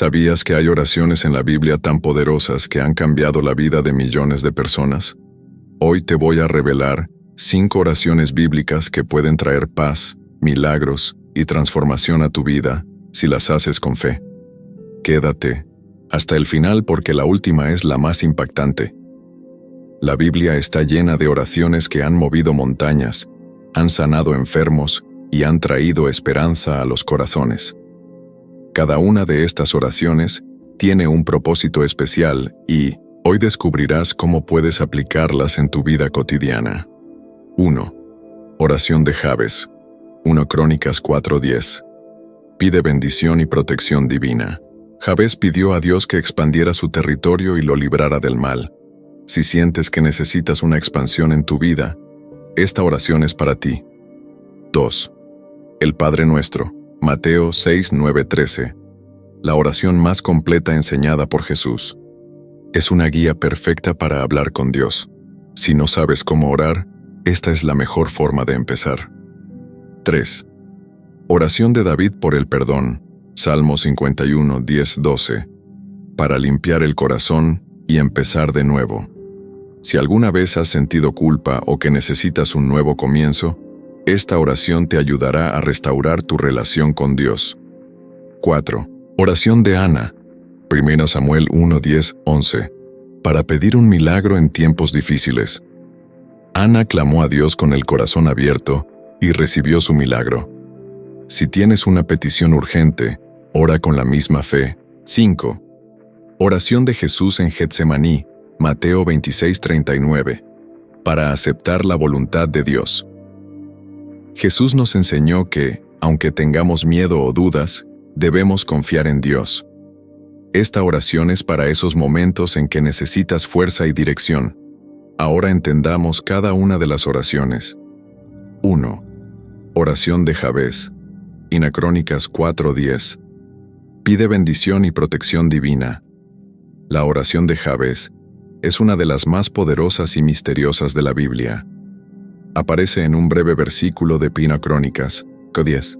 ¿Sabías que hay oraciones en la Biblia tan poderosas que han cambiado la vida de millones de personas? Hoy te voy a revelar 5 oraciones bíblicas que pueden traer paz, milagros y transformación a tu vida si las haces con fe. Quédate hasta el final porque la última es la más impactante. La Biblia está llena de oraciones que han movido montañas, han sanado enfermos y han traído esperanza a los corazones. Cada una de estas oraciones tiene un propósito especial y hoy descubrirás cómo puedes aplicarlas en tu vida cotidiana. 1. Oración de Jabes. 1 Crónicas 4:10. Pide bendición y protección divina. Jabes pidió a Dios que expandiera su territorio y lo librara del mal. Si sientes que necesitas una expansión en tu vida, esta oración es para ti. 2. El Padre Nuestro. Mateo 6:9-13. La oración más completa enseñada por Jesús. Es una guía perfecta para hablar con Dios. Si no sabes cómo orar, esta es la mejor forma de empezar. 3. Oración de David por el perdón. Salmo 51:10-12. Para limpiar el corazón y empezar de nuevo. Si alguna vez has sentido culpa o que necesitas un nuevo comienzo, esta oración te ayudará a restaurar tu relación con Dios. 4. Oración de Ana. 1 Samuel 1:10-11. Para pedir un milagro en tiempos difíciles. Ana clamó a Dios con el corazón abierto y recibió su milagro. Si tienes una petición urgente, ora con la misma fe. 5. Oración de Jesús en Getsemaní. Mateo 26:39. Para aceptar la voluntad de Dios. Jesús nos enseñó que, aunque tengamos miedo o dudas, debemos confiar en Dios. Esta oración es para esos momentos en que necesitas fuerza y dirección. Ahora entendamos cada una de las oraciones. 1. Oración de Jabes. Crónicas 4:10. Pide bendición y protección divina. La oración de Jabes es una de las más poderosas y misteriosas de la Biblia. Aparece en un breve versículo de Crónicas 10,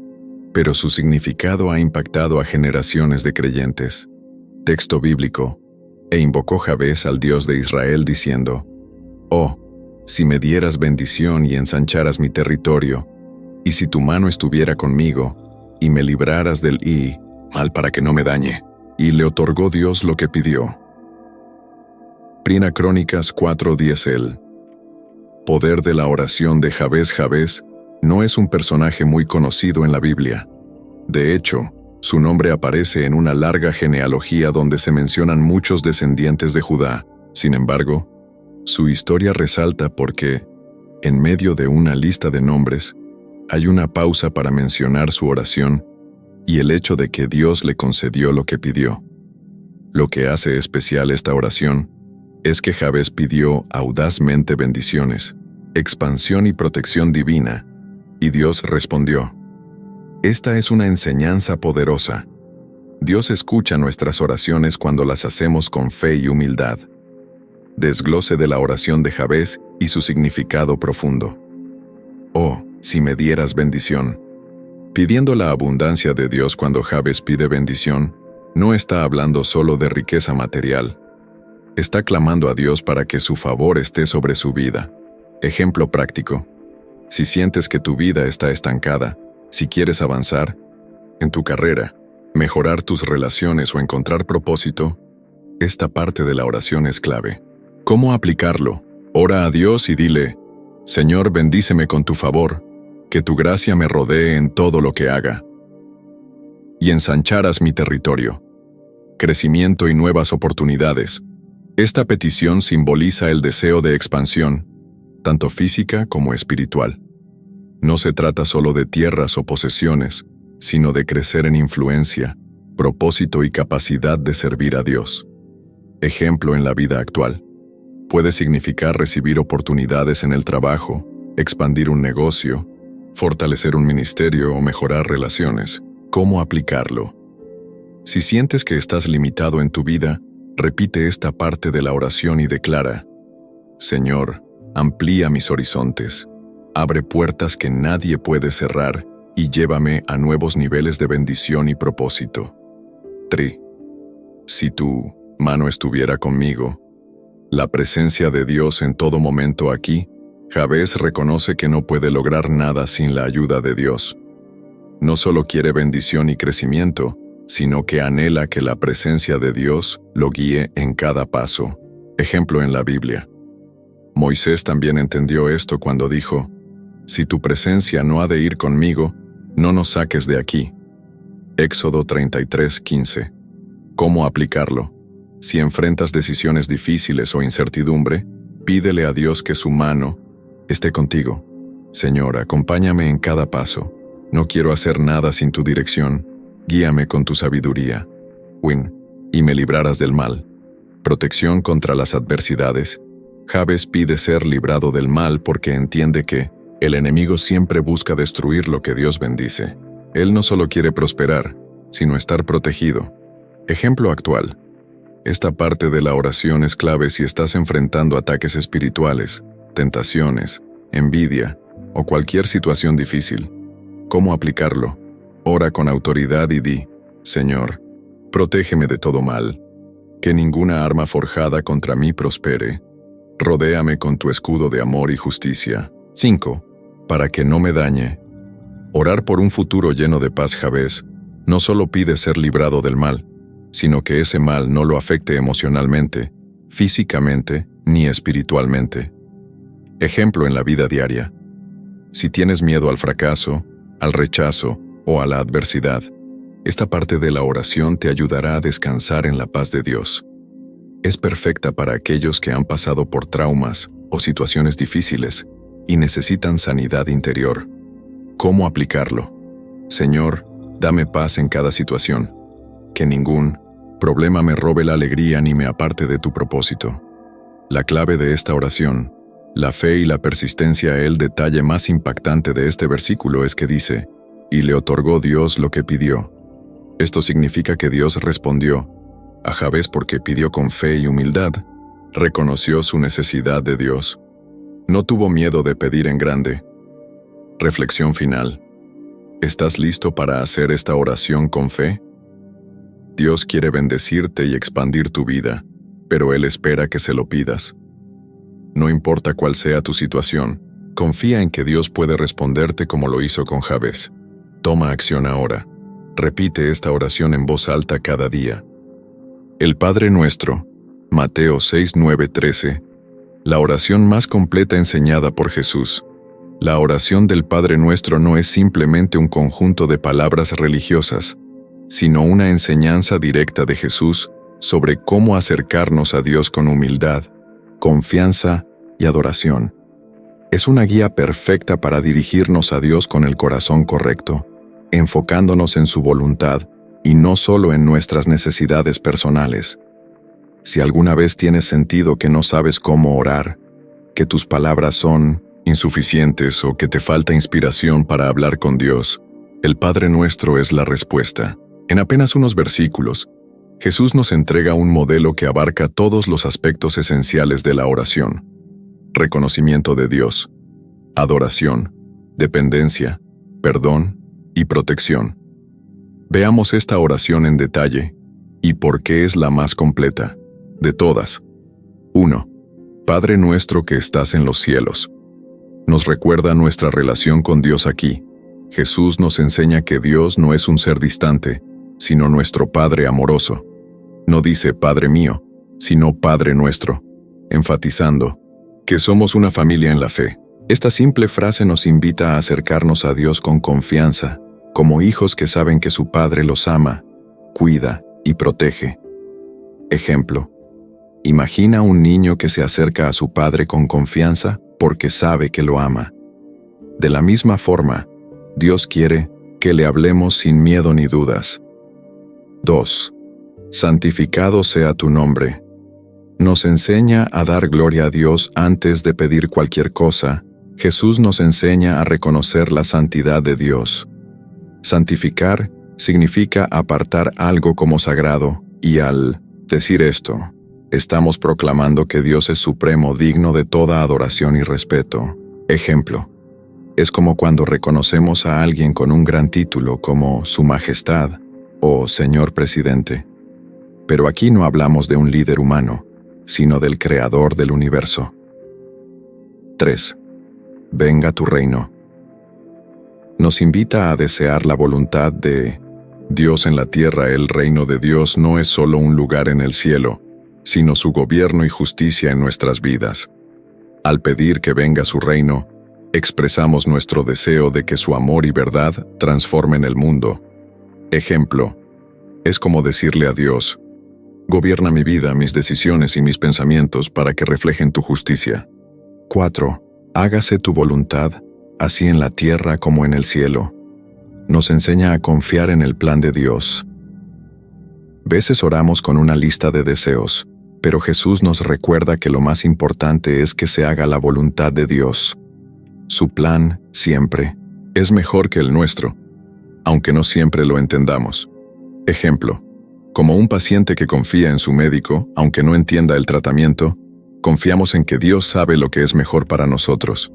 pero su significado ha impactado a generaciones de creyentes. Texto bíblico. E invocó Jabes al Dios de Israel diciendo: «Oh, si me dieras bendición y ensancharas mi territorio, y si tu mano estuviera conmigo, y me libraras del mal para que no me dañe». Y le otorgó Dios lo que pidió. Crónicas 4:10. El poder de la oración de Jabes. Jabes no es un personaje muy conocido en la Biblia. De hecho, su nombre aparece en una larga genealogía donde se mencionan muchos descendientes de Judá. Sin embargo, su historia resalta porque, en medio de una lista de nombres, hay una pausa para mencionar su oración y el hecho de que Dios le concedió lo que pidió. Lo que hace especial esta oración es que Jabes pidió audazmente bendiciones, expansión y protección divina, y Dios respondió. Esta es una enseñanza poderosa. Dios escucha nuestras oraciones cuando las hacemos con fe y humildad. Desglose de la oración de Jabes y su significado profundo. Oh, si me dieras bendición. Pidiendo la abundancia de Dios cuando Jabes pide bendición, no está hablando solo de riqueza material. Está clamando a Dios para que su favor esté sobre su vida. Ejemplo práctico. Si sientes que tu vida está estancada, si quieres avanzar en tu carrera, mejorar tus relaciones o encontrar propósito, esta parte de la oración es clave. ¿Cómo aplicarlo? Ora a Dios y dile: Señor, bendíceme con tu favor, que tu gracia me rodee en todo lo que haga. Y ensancharas mi territorio. Crecimiento y nuevas oportunidades. Esta petición simboliza el deseo de expansión, tanto física como espiritual. No se trata solo de tierras o posesiones, sino de crecer en influencia, propósito y capacidad de servir a Dios. Ejemplo en la vida actual. Puede significar recibir oportunidades en el trabajo, expandir un negocio, fortalecer un ministerio o mejorar relaciones. ¿Cómo aplicarlo? Si sientes que estás limitado en tu vida, repite esta parte de la oración y declara: Señor, amplía mis horizontes, abre puertas que nadie puede cerrar y llévame a nuevos niveles de bendición y propósito. 3. Si tu mano estuviera conmigo, la presencia de Dios en todo momento aquí, Jabez reconoce que no puede lograr nada sin la ayuda de Dios. No solo quiere bendición y crecimiento, sino que anhela que la presencia de Dios lo guíe en cada paso. Ejemplo en la Biblia. Moisés también entendió esto cuando dijo: «Si tu presencia no ha de ir conmigo, no nos saques de aquí». Éxodo 33:15. ¿Cómo aplicarlo? Si enfrentas decisiones difíciles o incertidumbre, pídele a Dios que su mano esté contigo. Señor, acompáñame en cada paso. No quiero hacer nada sin tu dirección. Guíame con tu sabiduría. Y me librarás del mal. Protección contra las adversidades. Jabez pide ser librado del mal porque entiende que el enemigo siempre busca destruir lo que Dios bendice. Él no solo quiere prosperar, sino estar protegido. Ejemplo actual. Esta parte de la oración es clave si estás enfrentando ataques espirituales, tentaciones, envidia o cualquier situación difícil. ¿Cómo aplicarlo? Ora con autoridad y di: Señor, protégeme de todo mal. Que ninguna arma forjada contra mí prospere. Rodéame con tu escudo de amor y justicia. 5. Para que no me dañe. Orar por un futuro lleno de paz. Jabez no solo pide ser librado del mal, sino que ese mal no lo afecte emocionalmente, físicamente ni espiritualmente. Ejemplo en la vida diaria. Si tienes miedo al fracaso, al rechazo o a la adversidad, esta parte de la oración te ayudará a descansar en la paz de Dios. Es perfecta para aquellos que han pasado por traumas o situaciones difíciles y necesitan sanidad interior. ¿Cómo aplicarlo? Señor, dame paz en cada situación. Que ningún problema me robe la alegría ni me aparte de tu propósito. La clave de esta oración, la fe y la persistencia. El detalle más impactante de este versículo es que dice: «Y le otorgó Dios lo que pidió». Esto significa que Dios respondió a Jabez porque pidió con fe y humildad, reconoció su necesidad de Dios. No tuvo miedo de pedir en grande. Reflexión final. ¿Estás listo para hacer esta oración con fe? Dios quiere bendecirte y expandir tu vida, pero Él espera que se lo pidas. No importa cuál sea tu situación, confía en que Dios puede responderte como lo hizo con Jabez. Toma acción ahora. Repite esta oración en voz alta cada día. El Padre Nuestro, Mateo 6:9-13, la oración más completa enseñada por Jesús. La oración del Padre Nuestro no es simplemente un conjunto de palabras religiosas, sino una enseñanza directa de Jesús sobre cómo acercarnos a Dios con humildad, confianza y adoración. Es una guía perfecta para dirigirnos a Dios con el corazón correcto, enfocándonos en su voluntad y no solo en nuestras necesidades personales. Si alguna vez tienes sentido que no sabes cómo orar, que tus palabras son insuficientes o que te falta inspiración para hablar con Dios, el Padre Nuestro es la respuesta. En apenas unos versículos, Jesús nos entrega un modelo que abarca todos los aspectos esenciales de la oración: reconocimiento de Dios, adoración, dependencia, perdón y protección. Veamos esta oración en detalle y por qué es la más completa de todas. 1. Padre nuestro que estás en los cielos. Nos recuerda nuestra relación con Dios aquí. Jesús nos enseña que Dios no es un ser distante, sino nuestro Padre amoroso. No dice Padre mío, sino Padre nuestro, enfatizando que somos una familia en la fe. Esta simple frase nos invita a acercarnos a Dios con confianza, como hijos que saben que su Padre los ama, cuida y protege. Ejemplo. Imagina un niño que se acerca a su padre con confianza porque sabe que lo ama. De la misma forma, Dios quiere que le hablemos sin miedo ni dudas. 2. Santificado sea tu nombre. Nos enseña a dar gloria a Dios antes de pedir cualquier cosa. Jesús nos enseña a reconocer la santidad de Dios. Santificar significa apartar algo como sagrado, y al decir esto, estamos proclamando que Dios es supremo, digno de toda adoración y respeto. Ejemplo. Es como cuando reconocemos a alguien con un gran título como Su Majestad o Señor Presidente. Pero aquí no hablamos de un líder humano, sino del Creador del universo. 3. Venga tu reino. Nos invita a desear la voluntad de Dios en la tierra. El reino de Dios no es solo un lugar en el cielo, sino su gobierno y justicia en nuestras vidas. Al pedir que venga su reino, expresamos nuestro deseo de que su amor y verdad transformen el mundo. Ejemplo, es como decirle a Dios: gobierna mi vida, mis decisiones y mis pensamientos para que reflejen tu justicia. 4. Hágase tu voluntad, así en la tierra como en el cielo. Nos enseña a confiar en el plan de Dios. Veces oramos con una lista de deseos, pero Jesús nos recuerda que lo más importante es que se haga la voluntad de Dios. Su plan, siempre, es mejor que el nuestro, aunque no siempre lo entendamos. Ejemplo, como un paciente que confía en su médico, aunque no entienda el tratamiento, confiamos en que Dios sabe lo que es mejor para nosotros.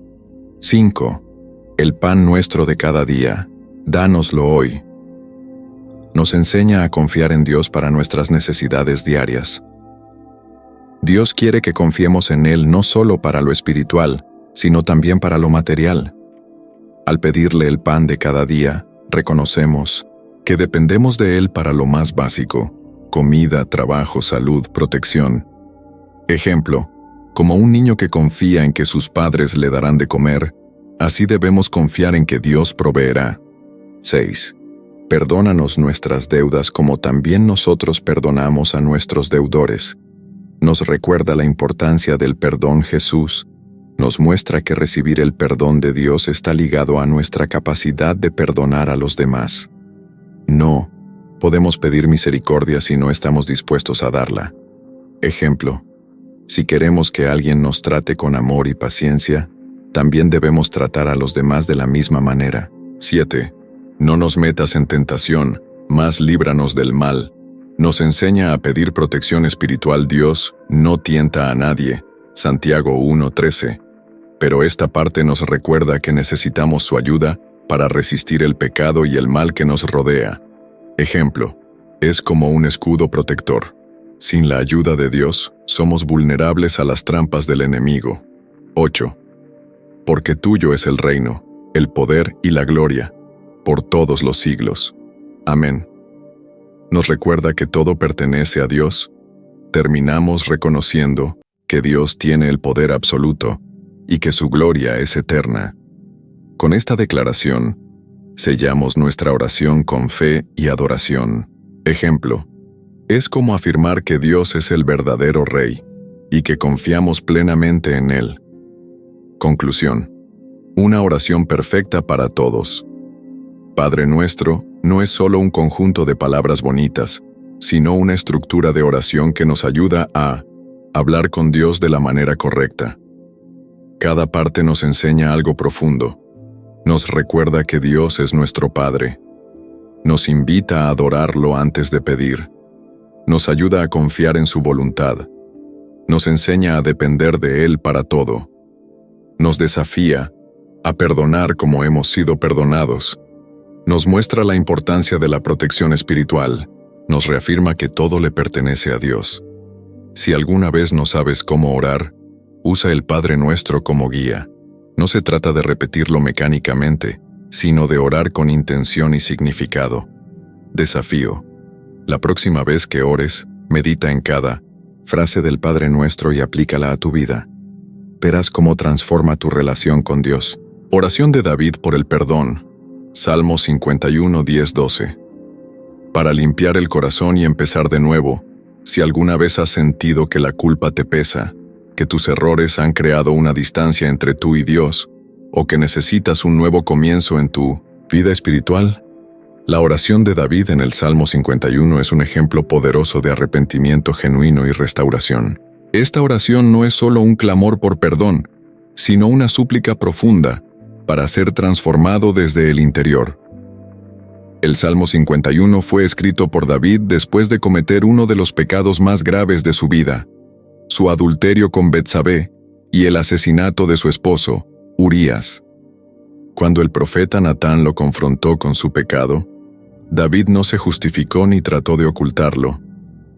5. El pan nuestro de cada día, dánoslo hoy. Nos enseña a confiar en Dios para nuestras necesidades diarias. Dios quiere que confiemos en Él no solo para lo espiritual, sino también para lo material. Al pedirle el pan de cada día, reconocemos que dependemos de Él para lo más básico: comida, trabajo, salud, protección. Ejemplo, como un niño que confía en que sus padres le darán de comer, así debemos confiar en que Dios proveerá. 6. Perdónanos nuestras deudas como también nosotros perdonamos a nuestros deudores. Nos recuerda la importancia del perdón. Jesús nos muestra que recibir el perdón de Dios está ligado a nuestra capacidad de perdonar a los demás. No podemos pedir misericordia si no estamos dispuestos a darla. Ejemplo, si queremos que alguien nos trate con amor y paciencia, también debemos tratar a los demás de la misma manera. 7. No nos metas en tentación, mas líbranos del mal. Nos enseña a pedir protección espiritual. Dios no tienta a nadie. Santiago 1:13. Pero esta parte nos recuerda que necesitamos su ayuda para resistir el pecado y el mal que nos rodea. Ejemplo, es como un escudo protector. Sin la ayuda de Dios, somos vulnerables a las trampas del enemigo. 8. Porque tuyo es el reino, el poder y la gloria, por todos los siglos. Amén. Nos recuerda que todo pertenece a Dios. Terminamos reconociendo que Dios tiene el poder absoluto y que su gloria es eterna. Con esta declaración, sellamos nuestra oración con fe y adoración. Ejemplo, es como afirmar que Dios es el verdadero Rey y que confiamos plenamente en Él. Conclusión. Una oración perfecta para todos. Padre Nuestro no es solo un conjunto de palabras bonitas, sino una estructura de oración que nos ayuda a hablar con Dios de la manera correcta. Cada parte nos enseña algo profundo. Nos recuerda que Dios es nuestro Padre. Nos invita a adorarlo antes de pedir. Nos ayuda a confiar en su voluntad. Nos enseña a depender de Él para todo. Nos desafía a perdonar como hemos sido perdonados. Nos muestra la importancia de la protección espiritual. Nos reafirma que todo le pertenece a Dios. Si alguna vez no sabes cómo orar, usa el Padre Nuestro como guía. No se trata de repetirlo mecánicamente, sino de orar con intención y significado. Desafío. La próxima vez que ores, medita en cada frase del Padre Nuestro y aplícala a tu vida. Verás cómo transforma tu relación con Dios. Oración de David por el perdón. Salmo 51, 10, 12. Para limpiar el corazón y empezar de nuevo, si alguna vez has sentido que la culpa te pesa, que tus errores han creado una distancia entre tú y Dios, o que necesitas un nuevo comienzo en tu vida espiritual, la oración de David en el Salmo 51 es un ejemplo poderoso de arrepentimiento genuino y restauración. Esta oración no es solo un clamor por perdón, sino una súplica profunda para ser transformado desde el interior. El Salmo 51 fue escrito por David después de cometer uno de los pecados más graves de su vida, su adulterio con Betsabé y el asesinato de su esposo, Urías. Cuando el profeta Natán lo confrontó con su pecado, David no se justificó ni trató de ocultarlo.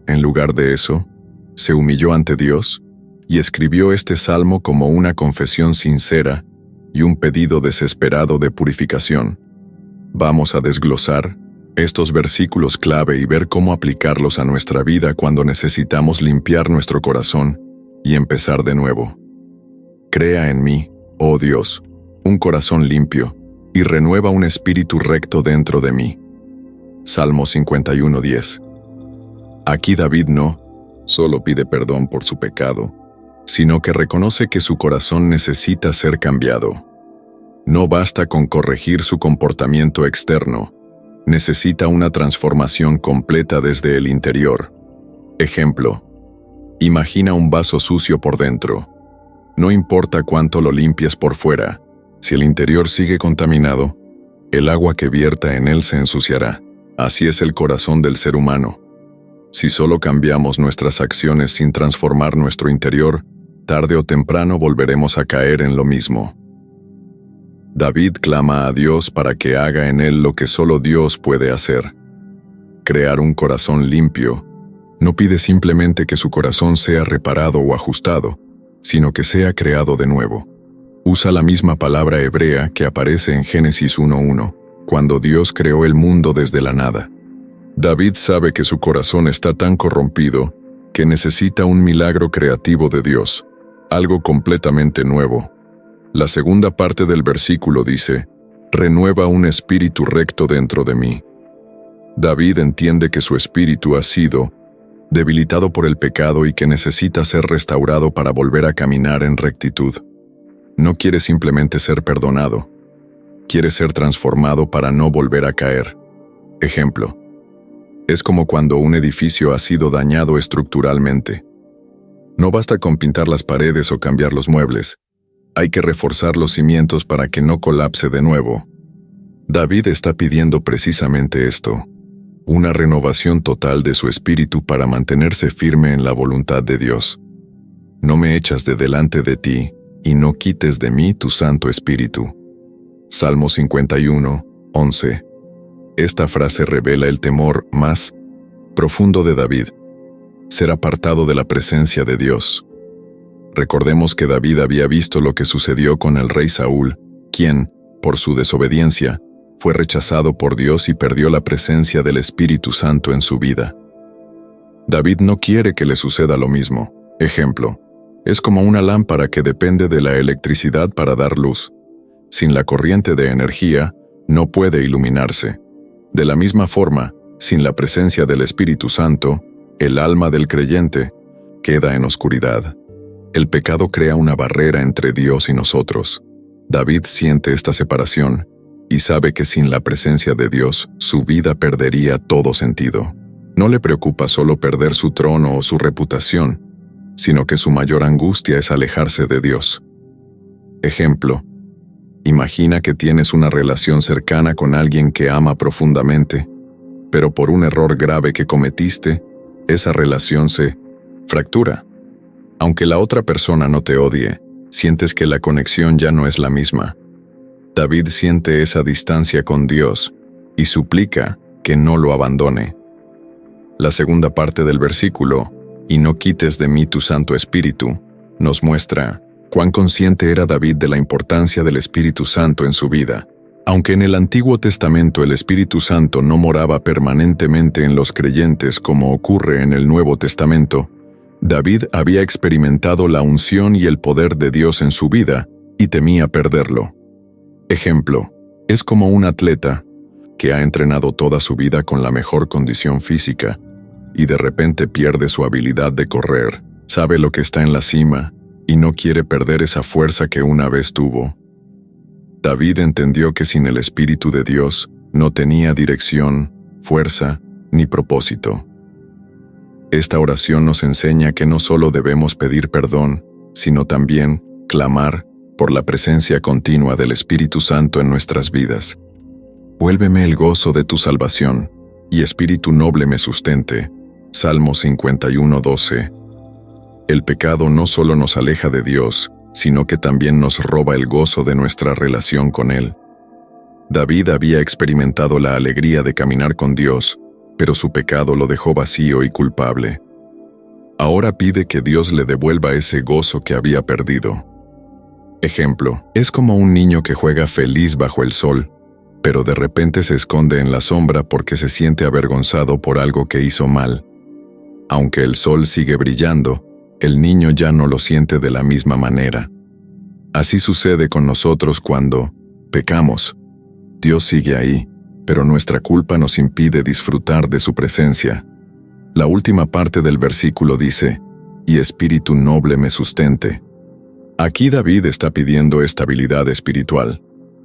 En lugar de eso, se humilló ante Dios y escribió este salmo como una confesión sincera y un pedido desesperado de purificación. Vamos a desglosar estos versículos clave y ver cómo aplicarlos a nuestra vida cuando necesitamos limpiar nuestro corazón y empezar de nuevo. Crea en mí, oh Dios, un corazón limpio y renueva un espíritu recto dentro de mí. Salmo 51:10. Aquí David no solo pide perdón por su pecado, sino que reconoce que su corazón necesita ser cambiado. No basta con corregir su comportamiento externo, necesita una transformación completa desde el interior. Ejemplo: imagina un vaso sucio por dentro. No importa cuánto lo limpies por fuera, si el interior sigue contaminado, el agua que vierta en él se ensuciará. Así es el corazón del ser humano. Si solo cambiamos nuestras acciones sin transformar nuestro interior, tarde o temprano volveremos a caer en lo mismo. David clama a Dios para que haga en él lo que solo Dios puede hacer. Crear un corazón limpio no pide simplemente que su corazón sea reparado o ajustado, sino que sea creado de nuevo. Usa la misma palabra hebrea que aparece en Génesis 1:1, cuando Dios creó el mundo desde la nada. David sabe que su corazón está tan corrompido que necesita un milagro creativo de Dios, algo completamente nuevo. La segunda parte del versículo dice: renueva un espíritu recto dentro de mí. David entiende que su espíritu ha sido debilitado por el pecado y que necesita ser restaurado para volver a caminar en rectitud. No quiere simplemente ser perdonado, quiere ser transformado para no volver a caer. Ejemplo: es como cuando un edificio ha sido dañado estructuralmente. No basta con pintar las paredes o cambiar los muebles. Hay que reforzar los cimientos para que no colapse de nuevo. David está pidiendo precisamente esto: una renovación total de su espíritu para mantenerse firme en la voluntad de Dios. No me echas de delante de ti, y no quites de mí tu Santo Espíritu. Salmo 51:11. Esta frase revela el temor más profundo de David: ser apartado de la presencia de Dios. Recordemos que David había visto lo que sucedió con el rey Saúl, quien, por su desobediencia, fue rechazado por Dios y perdió la presencia del Espíritu Santo en su vida. David no quiere que le suceda lo mismo. Ejemplo: es como una lámpara que depende de la electricidad para dar luz. Sin la corriente de energía, no puede iluminarse. De la misma forma, sin la presencia del Espíritu Santo, el alma del creyente queda en oscuridad. El pecado crea una barrera entre Dios y nosotros. David siente esta separación y sabe que sin la presencia de Dios, su vida perdería todo sentido. No le preocupa solo perder su trono o su reputación, sino que su mayor angustia es alejarse de Dios. Ejemplo: imagina que tienes una relación cercana con alguien que ama profundamente, pero por un error grave que cometiste, esa relación se fractura. Aunque la otra persona no te odie, sientes que la conexión ya no es la misma. David siente esa distancia con Dios y suplica que no lo abandone. La segunda parte del versículo, y no quites de mí tu Santo Espíritu, nos muestra cuán consciente era David de la importancia del Espíritu Santo en su vida. Aunque en el Antiguo Testamento el Espíritu Santo no moraba permanentemente en los creyentes como ocurre en el Nuevo Testamento, David había experimentado la unción y el poder de Dios en su vida y temía perderlo. Ejemplo: es como un atleta que ha entrenado toda su vida con la mejor condición física y de repente pierde su habilidad de correr. Sabe lo que está en la cima y no quiere perder esa fuerza que una vez tuvo. David entendió que sin el Espíritu de Dios no tenía dirección, fuerza ni propósito. Esta oración nos enseña que no solo debemos pedir perdón, sino también clamar por la presencia continua del Espíritu Santo en nuestras vidas. Vuélveme el gozo de tu salvación, y espíritu noble me sustente. Salmo 51:12. El pecado no solo nos aleja de Dios, sino que también nos roba el gozo de nuestra relación con Él. David había experimentado la alegría de caminar con Dios, pero su pecado lo dejó vacío y culpable. Ahora pide que Dios le devuelva ese gozo que había perdido. Ejemplo, es como un niño que juega feliz bajo el sol, pero de repente se esconde en la sombra porque se siente avergonzado por algo que hizo mal. Aunque el sol sigue brillando, el niño ya no lo siente de la misma manera. Así sucede con nosotros cuando pecamos. Dios sigue ahí, pero nuestra culpa nos impide disfrutar de su presencia. La última parte del versículo dice, «Y espíritu noble me sustente». Aquí David está pidiendo estabilidad espiritual.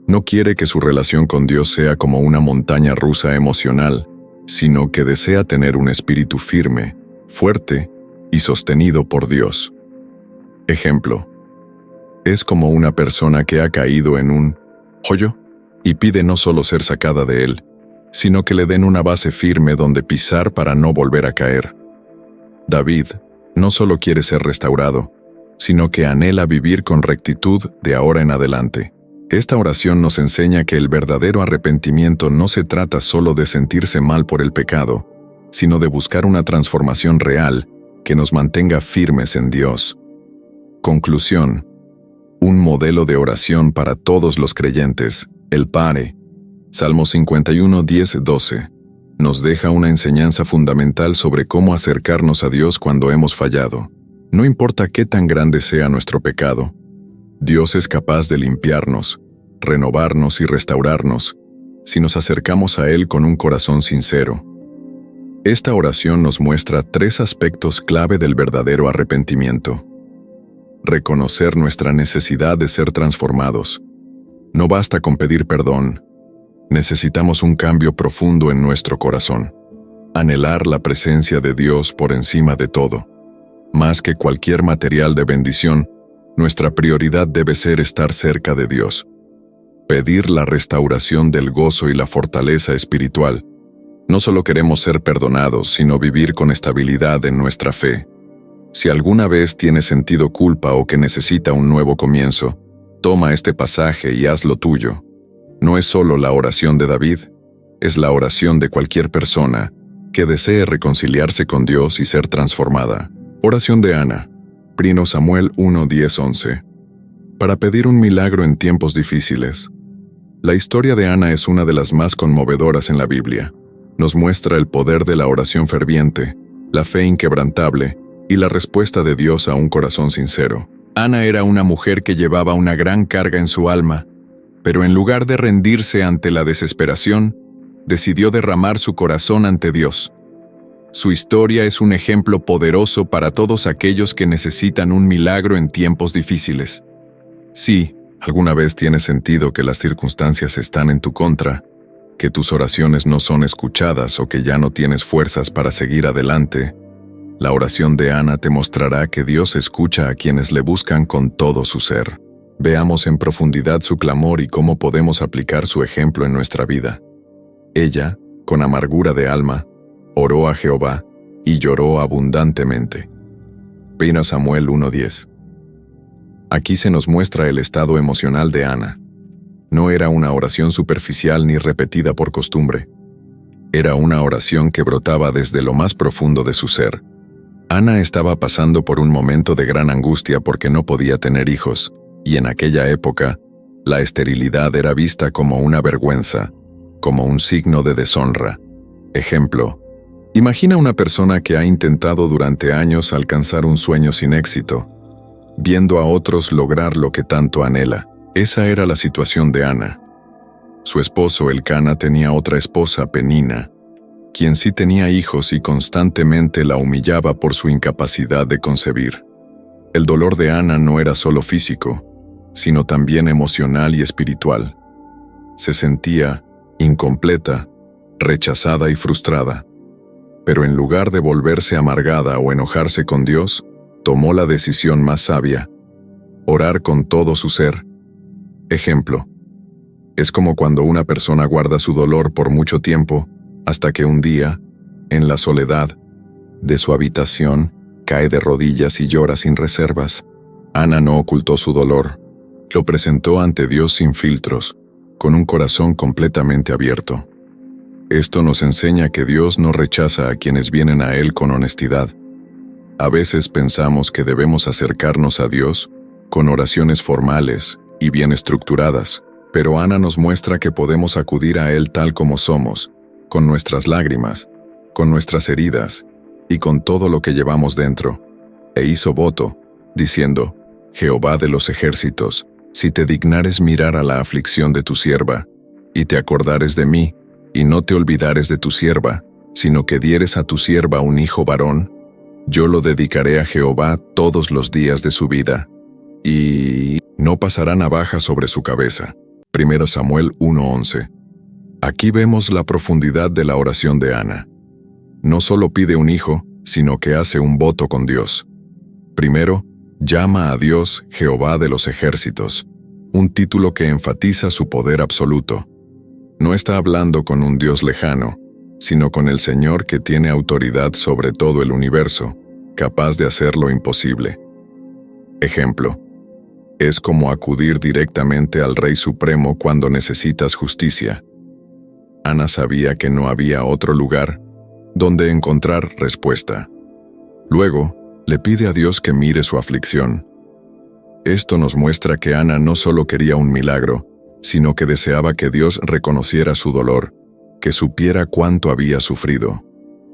No quiere que su relación con Dios sea como una montaña rusa emocional, sino que desea tener un espíritu firme, fuerte y sostenido por Dios. Ejemplo, es como una persona que ha caído en un hoyo y pide no solo ser sacada de él, sino que le den una base firme donde pisar para no volver a caer. David no solo quiere ser restaurado, sino que anhela vivir con rectitud de ahora en adelante. Esta oración nos enseña que el verdadero arrepentimiento no se trata solo de sentirse mal por el pecado, sino de buscar una transformación real que nos mantenga firmes en Dios. Conclusión. Un modelo de oración para todos los creyentes, el Padre. Salmo 51, 10, 12. Nos deja una enseñanza fundamental sobre cómo acercarnos a Dios cuando hemos fallado. No importa qué tan grande sea nuestro pecado, Dios es capaz de limpiarnos, renovarnos y restaurarnos, si nos acercamos a Él con un corazón sincero. Esta oración nos muestra 3 aspectos clave del verdadero arrepentimiento. Reconocer nuestra necesidad de ser transformados. No basta con pedir perdón. Necesitamos un cambio profundo en nuestro corazón. Anhelar la presencia de Dios por encima de todo. Más que cualquier material de bendición, nuestra prioridad debe ser estar cerca de Dios. Pedir la restauración del gozo y la fortaleza espiritual. No solo queremos ser perdonados, sino vivir con estabilidad en nuestra fe. Si alguna vez tienes sentido culpa o que necesita un nuevo comienzo, toma este pasaje y hazlo tuyo. No es solo la oración de David, es la oración de cualquier persona que desee reconciliarse con Dios y ser transformada. Oración de Ana. 1 Samuel 1, 10, 11. Para pedir un milagro en tiempos difíciles. La historia de Ana es una de las más conmovedoras en la Biblia. Nos muestra el poder de la oración ferviente, la fe inquebrantable y la respuesta de Dios a un corazón sincero. Ana era una mujer que llevaba una gran carga en su alma, pero en lugar de rendirse ante la desesperación, decidió derramar su corazón ante Dios. Su historia es un ejemplo poderoso para todos aquellos que necesitan un milagro en tiempos difíciles. Si alguna vez tienes sentido que las circunstancias están en tu contra, que tus oraciones no son escuchadas o que ya no tienes fuerzas para seguir adelante, la oración de Ana te mostrará que Dios escucha a quienes le buscan con todo su ser. Veamos en profundidad su clamor y cómo podemos aplicar su ejemplo en nuestra vida. Ella, con amargura de alma, oró a Jehová y lloró abundantemente. 1 Samuel 1:10. Aquí se nos muestra el estado emocional de Ana. No era una oración superficial ni repetida por costumbre. Era una oración que brotaba desde lo más profundo de su ser. Ana estaba pasando por un momento de gran angustia porque no podía tener hijos, y en aquella época, la esterilidad era vista como una vergüenza, como un signo de deshonra. Ejemplo, imagina una persona que ha intentado durante años alcanzar un sueño sin éxito, viendo a otros lograr lo que tanto anhela. Esa era la situación de Ana. Su esposo Elcana tenía otra esposa, Penina, quien sí tenía hijos y constantemente la humillaba por su incapacidad de concebir. El dolor de Ana no era solo físico, sino también emocional y espiritual. Se sentía incompleta, rechazada y frustrada. Pero en lugar de volverse amargada o enojarse con Dios, tomó la decisión más sabia: orar con todo su ser. Ejemplo, es como cuando una persona guarda su dolor por mucho tiempo, hasta que un día, en la soledad de su habitación, cae de rodillas y llora sin reservas. Ana no ocultó su dolor, lo presentó ante Dios sin filtros, con un corazón completamente abierto. Esto nos enseña que Dios no rechaza a quienes vienen a Él con honestidad. A veces pensamos que debemos acercarnos a Dios con oraciones formales y bien estructuradas, pero Ana nos muestra que podemos acudir a Él tal como somos, con nuestras lágrimas, con nuestras heridas y con todo lo que llevamos dentro. E hizo voto, diciendo: Jehová de los ejércitos, si te dignares mirar a la aflicción de tu sierva, y te acordares de mí, y no te olvidares de tu sierva, sino que dieres a tu sierva un hijo varón, yo lo dedicaré a Jehová todos los días de su vida, y no pasará navaja sobre su cabeza. 1 Samuel 1:11. Aquí vemos la profundidad de la oración de Ana. No solo pide un hijo, sino que hace un voto con Dios. Primero, llama a Dios Jehová de los ejércitos, un título que enfatiza su poder absoluto. No está hablando con un Dios lejano, sino con el Señor que tiene autoridad sobre todo el universo, capaz de hacer lo imposible. Ejemplo: es como acudir directamente al Rey Supremo cuando necesitas justicia. Ana sabía que no había otro lugar donde encontrar respuesta. Luego, le pide a Dios que mire su aflicción. Esto nos muestra que Ana no solo quería un milagro, sino que deseaba que Dios reconociera su dolor, que supiera cuánto había sufrido.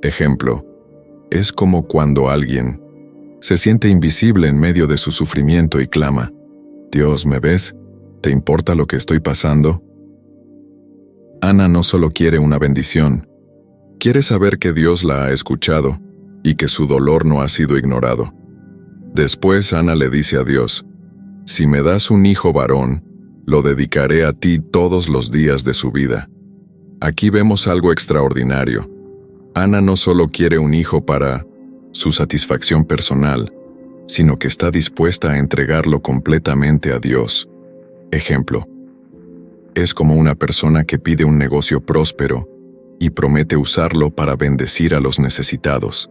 Ejemplo: es como cuando alguien se siente invisible en medio de su sufrimiento y clama: Dios, ¿me ves? ¿Te importa lo que estoy pasando? Ana no solo quiere una bendición, quiere saber que Dios la ha escuchado y que su dolor no ha sido ignorado. Después Ana le dice a Dios: si me das un hijo varón, lo dedicaré a ti todos los días de su vida. Aquí vemos algo extraordinario. Ana no solo quiere un hijo para su satisfacción personal, sino que está dispuesta a entregarlo completamente a Dios. Ejemplo: es como una persona que pide un negocio próspero y promete usarlo para bendecir a los necesitados.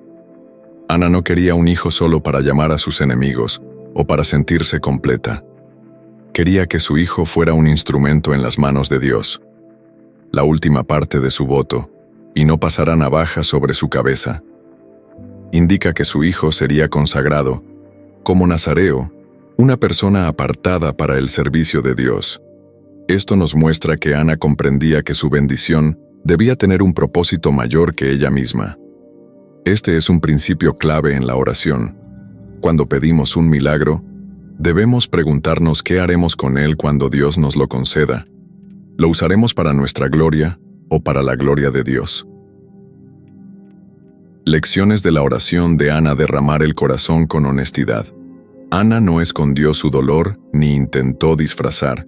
Ana no quería un hijo solo para llamar a sus enemigos o para sentirse completa. Quería que su hijo fuera un instrumento en las manos de Dios. La última parte de su voto: y no pasará navaja sobre su cabeza, indica que su hijo sería consagrado como nazareo, una persona apartada para el servicio de Dios. Esto nos muestra que Ana comprendía que su bendición debía tener un propósito mayor que ella misma. Este es un principio clave en la oración. Cuando pedimos un milagro, debemos preguntarnos qué haremos con él cuando Dios nos lo conceda. ¿Lo usaremos para nuestra gloria o para la gloria de Dios? Lecciones de la oración de Ana: derramar el corazón con honestidad. Ana no escondió su dolor ni intentó disfrazar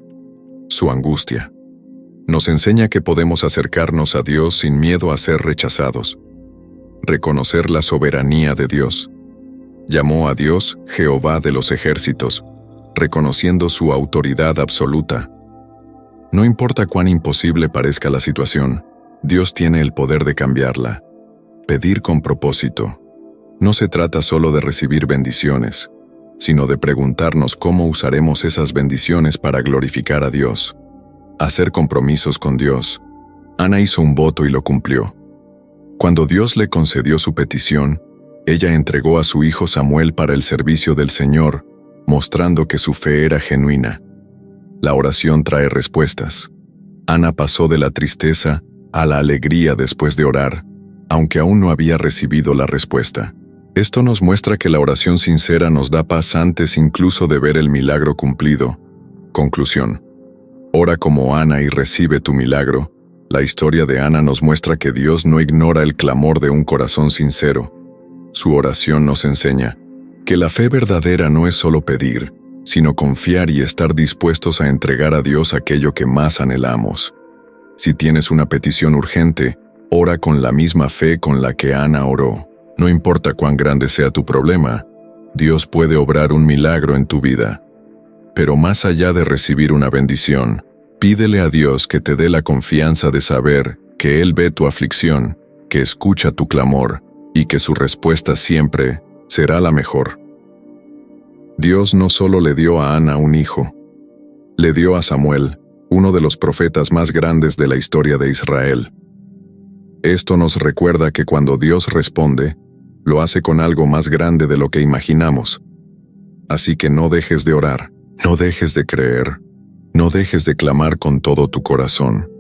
su angustia. Nos enseña que podemos acercarnos a Dios sin miedo a ser rechazados. Reconocer la soberanía de Dios. Llamó a Dios Jehová de los ejércitos, reconociendo su autoridad absoluta. No importa cuán imposible parezca la situación, Dios tiene el poder de cambiarla. Pedir con propósito. No se trata solo de recibir bendiciones, sino de preguntarnos cómo usaremos esas bendiciones para glorificar a Dios. Hacer compromisos con Dios. Ana hizo un voto y lo cumplió. Cuando Dios le concedió su petición, ella entregó a su hijo Samuel para el servicio del Señor, mostrando que su fe era genuina. La oración trae respuestas. Ana pasó de la tristeza a la alegría después de orar, aunque aún no había recibido la respuesta. Esto nos muestra que la oración sincera nos da paz antes incluso de ver el milagro cumplido. Conclusión: ora como Ana y recibe tu milagro. La historia de Ana nos muestra que Dios no ignora el clamor de un corazón sincero. Su oración nos enseña que la fe verdadera no es solo pedir, sino confiar y estar dispuestos a entregar a Dios aquello que más anhelamos. Si tienes una petición urgente, ora con la misma fe con la que Ana oró. No importa cuán grande sea tu problema, Dios puede obrar un milagro en tu vida. Pero más allá de recibir una bendición, pídele a Dios que te dé la confianza de saber que Él ve tu aflicción, que escucha tu clamor y que su respuesta siempre será la mejor. Dios no solo le dio a Ana un hijo, le dio a Samuel, uno de los profetas más grandes de la historia de Israel. Esto nos recuerda que cuando Dios responde, lo hace con algo más grande de lo que imaginamos. Así que no dejes de orar, no dejes de creer, no dejes de clamar con todo tu corazón.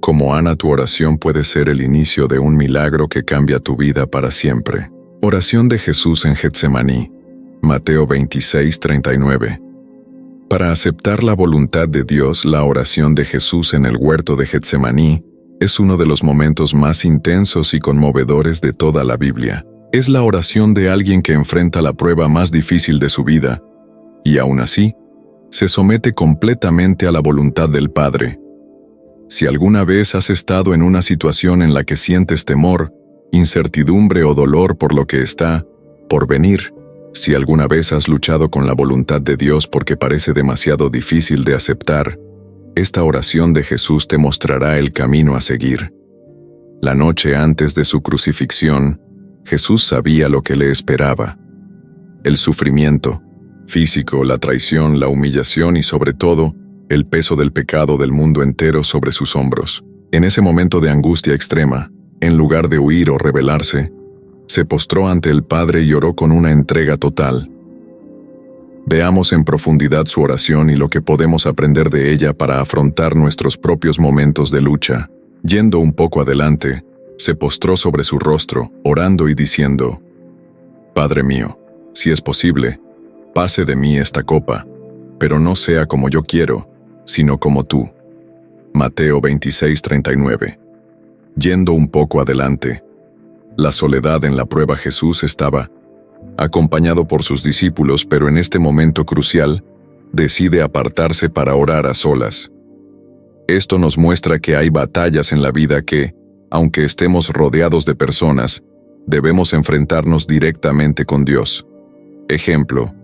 Como Ana, tu oración puede ser el inicio de un milagro que cambia tu vida para siempre. Oración de Jesús en Getsemaní, Mateo 26:39. Para aceptar la voluntad de Dios, la oración de Jesús en el huerto de Getsemaní es uno de los momentos más intensos y conmovedores de toda la Biblia. Es la oración de alguien que enfrenta la prueba más difícil de su vida, y aún así, se somete completamente a la voluntad del Padre. Si alguna vez has estado en una situación en la que sientes temor, incertidumbre o dolor por lo que está por venir, si alguna vez has luchado con la voluntad de Dios porque parece demasiado difícil de aceptar, esta oración de Jesús te mostrará el camino a seguir. La noche antes de su crucifixión, Jesús sabía lo que le esperaba: el sufrimiento físico, la traición, la humillación y sobre todo, el peso del pecado del mundo entero sobre sus hombros. En ese momento de angustia extrema, en lugar de huir o rebelarse, se postró ante el Padre y oró con una entrega total. Veamos en profundidad su oración y lo que podemos aprender de ella para afrontar nuestros propios momentos de lucha. Yendo un poco adelante, se postró sobre su rostro, orando y diciendo: Padre mío, si es posible, pase de mí esta copa, pero no sea como yo quiero, sino como tú. Mateo 26:39. Yendo un poco adelante, la soledad en la prueba, Jesús estaba acompañado por sus discípulos, pero en este momento crucial, decide apartarse para orar a solas. Esto nos muestra que hay batallas en la vida que, aunque estemos rodeados de personas, debemos enfrentarnos directamente con Dios. Ejemplo: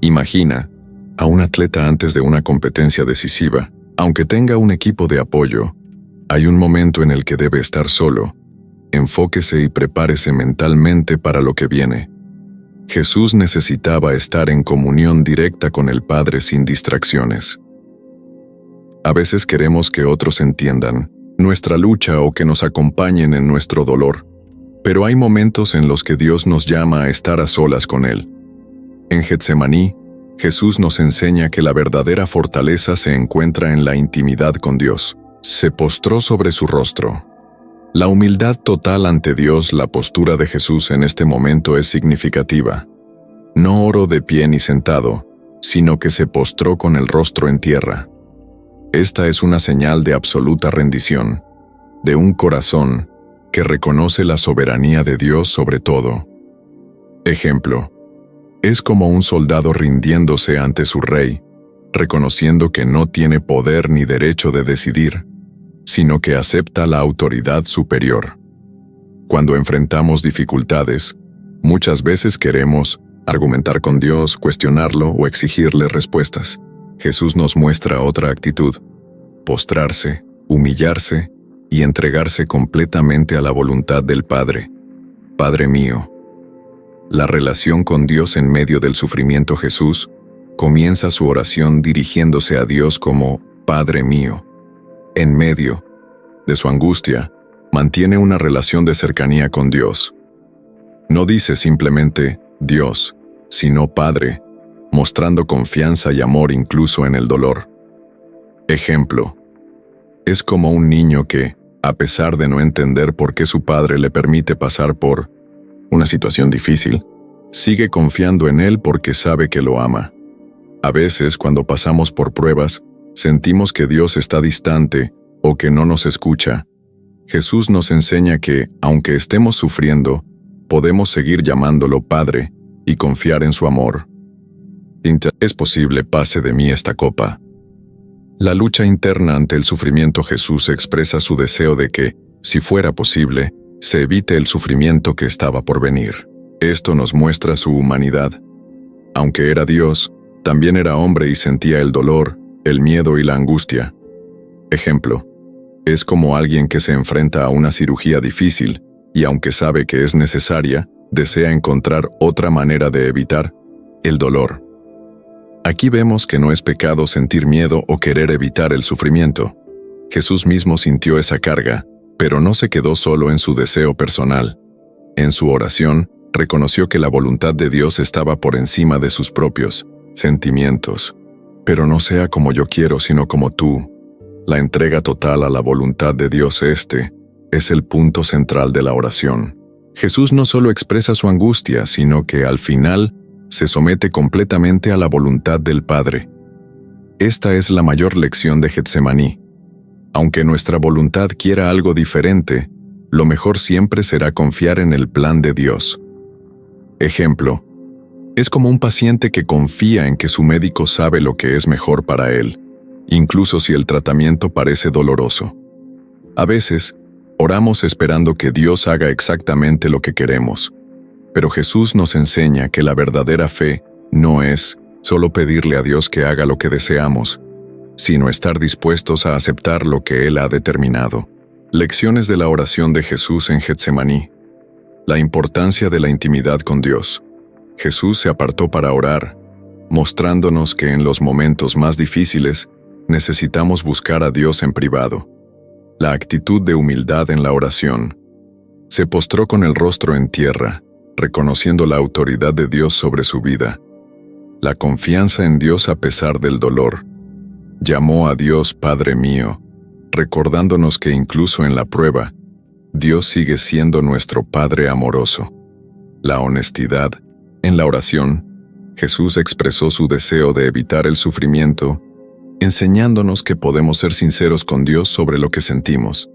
imagina a un atleta antes de una competencia decisiva. Aunque tenga un equipo de apoyo, hay un momento en el que debe estar solo. Enfóquese y prepárese mentalmente para lo que viene. Jesús necesitaba estar en comunión directa con el Padre sin distracciones. A veces queremos que otros entiendan nuestra lucha o que nos acompañen en nuestro dolor, pero hay momentos en los que Dios nos llama a estar a solas con Él. En Getsemaní, Jesús nos enseña que la verdadera fortaleza se encuentra en la intimidad con Dios. Se postró sobre su rostro. La humildad total ante Dios. La postura de Jesús en este momento es significativa. No oró de pie ni sentado, sino que se postró con el rostro en tierra. Esta es una señal de absoluta rendición, de un corazón que reconoce la soberanía de Dios sobre todo. Ejemplo: es como un soldado rindiéndose ante su rey, reconociendo que no tiene poder ni derecho de decidir, sino que acepta la autoridad superior. Cuando enfrentamos dificultades, muchas veces queremos argumentar con Dios, cuestionarlo o exigirle respuestas. Jesús nos muestra otra actitud: postrarse, humillarse y entregarse completamente a la voluntad del Padre. Padre mío. La relación con Dios en medio del sufrimiento. Jesús comienza su oración dirigiéndose a Dios como Padre mío. En medio de su angustia, mantiene una relación de cercanía con Dios. No dice simplemente Dios, sino Padre, mostrando confianza y amor incluso en el dolor. Ejemplo: es como un niño que, a pesar de no entender por qué su padre le permite pasar por una situación difícil, sigue confiando en él porque sabe que lo ama. A veces, cuando pasamos por pruebas, sentimos que Dios está distante o que no nos escucha. Jesús nos enseña que, aunque estemos sufriendo, podemos seguir llamándolo Padre y confiar en su amor. Es posible, pase de mí esta copa. La lucha interna ante el sufrimiento. Jesús expresa su deseo de que, si fuera posible, se evite el sufrimiento que estaba por venir. Esto nos muestra su humanidad. Aunque era Dios, también era hombre y sentía el dolor, el miedo y la angustia. Ejemplo: es como alguien que se enfrenta a una cirugía difícil y, aunque sabe que es necesaria, desea encontrar otra manera de evitar el dolor. Aquí vemos que no es pecado sentir miedo o querer evitar el sufrimiento. Jesús mismo sintió esa carga, Pero no se quedó solo en su deseo personal. En su oración, reconoció que la voluntad de Dios estaba por encima de sus propios sentimientos. Pero no sea como yo quiero, sino como tú. La entrega total a la voluntad de Dios es el punto central de la oración. Jesús no solo expresa su angustia, sino que al final se somete completamente a la voluntad del Padre. Esta es la mayor lección de Getsemaní. Aunque nuestra voluntad quiera algo diferente, lo mejor siempre será confiar en el plan de Dios. Ejemplo: es como un paciente que confía en que su médico sabe lo que es mejor para él, incluso si el tratamiento parece doloroso. A veces, oramos esperando que Dios haga exactamente lo que queremos, pero Jesús nos enseña que la verdadera fe no es solo pedirle a Dios que haga lo que deseamos, sino estar dispuestos a aceptar lo que Él ha determinado. Lecciones de la oración de Jesús en Getsemaní. La importancia de la intimidad con Dios. Jesús se apartó para orar, mostrándonos que en los momentos más difíciles necesitamos buscar a Dios en privado. La actitud de humildad en la oración. Se postró con el rostro en tierra, reconociendo la autoridad de Dios sobre su vida. La confianza en Dios a pesar del dolor. Llamó a Dios Padre mío, recordándonos que incluso en la prueba, Dios sigue siendo nuestro Padre amoroso. La honestidad. En la oración, Jesús expresó su deseo de evitar el sufrimiento, enseñándonos que podemos ser sinceros con Dios sobre lo que sentimos.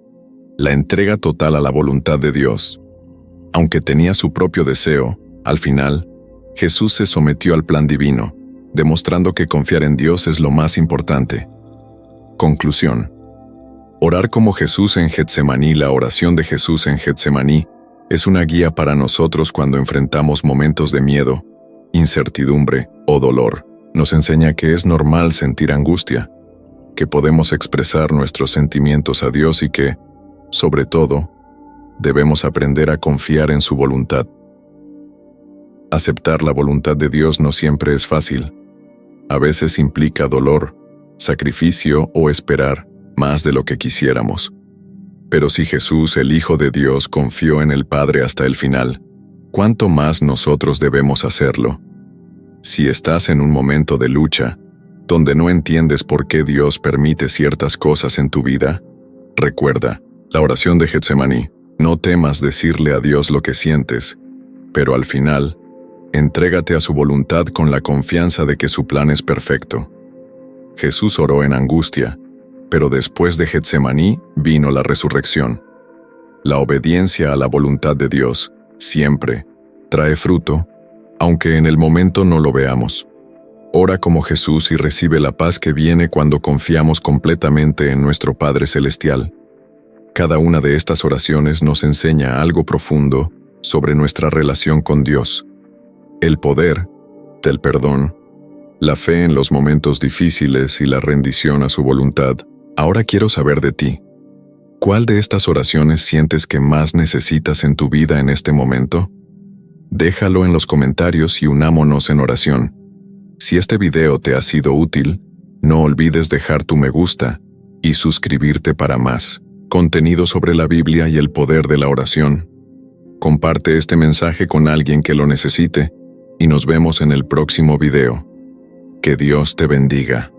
La entrega total a la voluntad de Dios. Aunque tenía su propio deseo, al final, Jesús se sometió al plan divino, demostrando que confiar en Dios es lo más importante. Conclusión. Orar como Jesús en Getsemaní. La oración de Jesús en Getsemaní es una guía para nosotros cuando enfrentamos momentos de miedo, incertidumbre o dolor. Nos enseña que es normal sentir angustia, que podemos expresar nuestros sentimientos a Dios y que, sobre todo, debemos aprender a confiar en su voluntad. Aceptar la voluntad de Dios no siempre es fácil. A veces implica dolor, sacrificio o esperar más de lo que quisiéramos. Pero si Jesús, el Hijo de Dios, confió en el Padre hasta el final, ¿cuánto más nosotros debemos hacerlo? Si estás en un momento de lucha, donde no entiendes por qué Dios permite ciertas cosas en tu vida, recuerda la oración de Getsemaní. No temas decirle a Dios lo que sientes, pero al final, entrégate a su voluntad con la confianza de que su plan es perfecto. Jesús oró en angustia, pero después de Getsemaní vino la resurrección. La obediencia a la voluntad de Dios siempre trae fruto, aunque en el momento no lo veamos. Ora como Jesús y recibe la paz que viene cuando confiamos completamente en nuestro Padre Celestial. Cada una de estas oraciones nos enseña algo profundo sobre nuestra relación con Dios. El poder del perdón, la fe en los momentos difíciles y la rendición a su voluntad. Ahora quiero saber de ti. ¿Cuál de estas oraciones sientes que más necesitas en tu vida en este momento? Déjalo en los comentarios y unámonos en oración. Si este video te ha sido útil, no olvides dejar tu me gusta y suscribirte para más contenido sobre la Biblia y el poder de la oración. Comparte este mensaje con alguien que lo necesite y nos vemos en el próximo video. Que Dios te bendiga.